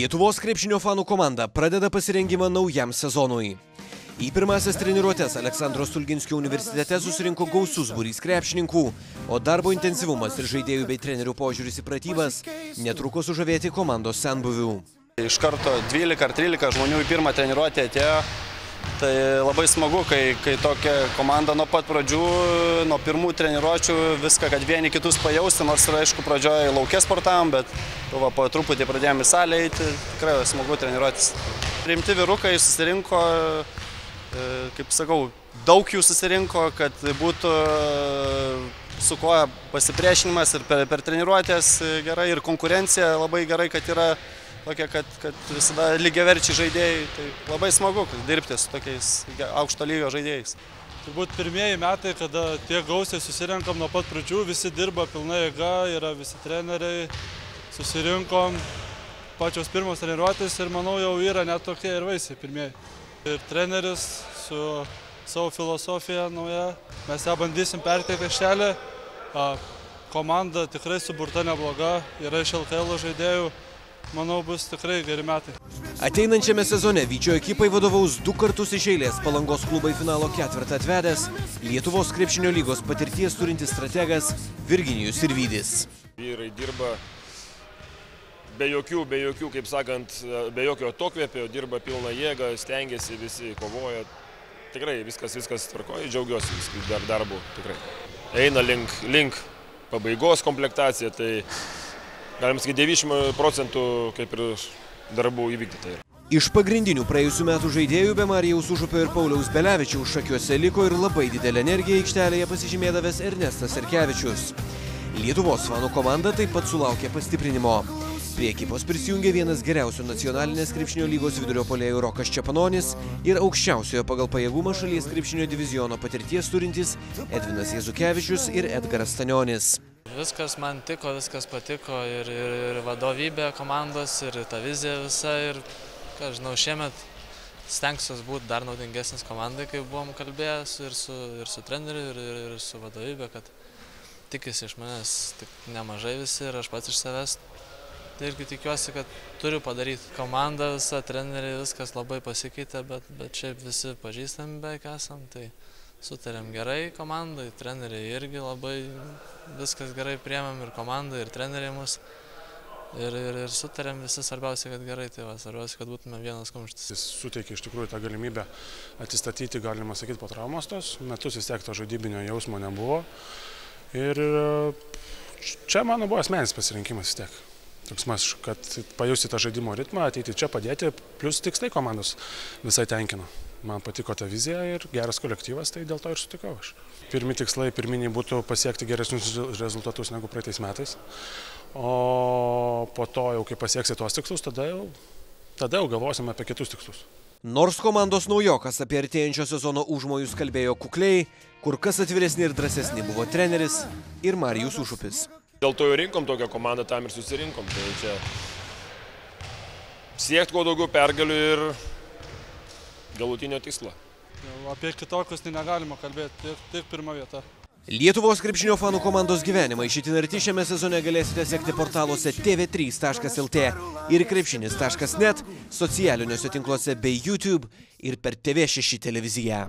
Lietuvos krepšinio fanų komanda pradeda pasirengimą naujam sezonui. Į pirmąsias treniruotes Aleksandro Stulginskio universitete susirinko gausus būrys krepšininkų, o darbo intensyvumas ir žaidėjų bei trenerių požiūris į pratybas netruko sužavėti komandos senbuvių. Iš karto 12 ar 13 žmonių į pirmą treniruotę atėjo. Tai labai smagu, kai tokia komanda nuo pat pradžių, nuo pirmų treniruočių viską, kad vieni kitus pajausti, nors ir aišku pradžioje lauke sportavom, bet po truputį pradėjome į salę eiti, tikrai smagu treniruotis. Rimti vyrukai susirinko, kaip sakau, daug jų susirinko, kad būtų su kuo pasipriešinimas ir per treniruotės gerai ir konkurencija labai gerai, kad yra tokia, kad visada lygiaverčiai žaidėjai, tai labai smagu dirbti su tokiais aukšto lygio žaidėjais. Turbūt pirmieji metai, kada tiek gausiai susirenkam nuo pat pradžių, visi dirba pilna jėga, yra visi treneriai, susirinkom pačios pirmos treniruotės ir manau jau yra net tokie ir vaisiai pirmieji. Ir treneris su savo filosofija nauja, mes ją bandysim perteikti aikštelę, komanda tikrai suburta nebloga, yra iš LKL žaidėjų. Manau, bus tikrai geri metai. Ateinančiame sezone Vyčio ekipai vadovaus 2 kartus iš eilės Palangos klubai finalo ketvirtą atvedęs Lietuvos krepšinio lygos patirties turintis strategas Virginijus Sirvydis. Vyrai dirba be jokių, kaip sakant, be jokio atokvėpio, dirba pilną jėgą, stengiasi, visi kovoja. Tikrai viskas tvarkoja, džiaugiuosi darbu, tikrai. Eina link pabaigos komplektacija, tai galim sakyti, 90% kaip ir darbų įvykdyta. Iš pagrindinių praėjusių metų žaidėjų be Marijaus Užupio ir Pauliaus Belevičiaus šakiuose liko ir labai didelę energiją aikštelėje pasižymėdavęs Ernestas Serkevičius. Lietuvos fanų komanda taip pat sulaukė pastiprinimo. Prie ekipos prisijungė vienas geriausių nacionalinės krepšinio lygos vidurio puolėjų Rokas Čepanonis ir aukščiausiojo pagal pajėgumą šalies krepšinio diviziono patirties turintis Edvinas Jezukevičius ir Edgaras Stanionis. Viskas man tiko, viskas patiko ir vadovybė komandos, ir ta vizija visa, ir, ką žinau, šiemet stengsiuos būti dar naudingesnis komandai, kaip buvom kalbėjęs ir su treneriu, ir su vadovybė, kad tikisi iš manęs tik nemažai visi ir aš pats iš savęs. Tai irgi tikiuosi, kad turiu padaryti. Komanda visa, treneriai, viskas labai pasikeitė, bet šiaip visi pažįstami beveik esam, tai sutarėm gerai komandai, treneriai irgi labai viskas gerai priėmėm ir komandai, ir treneriai mus. Ir sutarėm visi svarbiausia, kad gerai, tai svarbiausia, kad būtume vienas kumštis. Jis suteikė iš tikrųjų tą galimybę atsistatyti, galima sakyti, po traumos tos. Metus vis tiek to žaidybinio jausmo nebuvo. Ir čia mano buvo asmeninis pasirinkimas vis tiek. Toks mas, kad pajusti tą žaidimo ritmą, ateiti čia padėti, plus tikslai komandos visai tenkino. Man patiko ta vizija ir geras kolektyvas, tai dėl to ir sutikau aš. Pirmi tikslai, pirminiai būtų pasiekti geresnius rezultatus negu praeitais metais. O po to jau, kai pasieksi tuos tikslus, tada jau galvosim apie kitus tikslus. Nors komandos naujokas apie artėjančio sezono užmojus kalbėjo kukliai, kur kas atviresni ir drąsesni buvo treneris ir Marijus Užupis. Dėl to jau rinkom tokią komandą, tam ir susirinkom. Tai čia siekti kuo daugiau pergalių ir galutinio tikslo. Apie kitokius negalima kalbėti, tik pirma vieta. Lietuvos krepšinio fanų komandos gyvenimą iš itin arti šiame sezone galėsite sekti portaluose tv3.lt ir krepšinis.net, socialiniuose tinkluose bei YouTube ir per TV6 televiziją.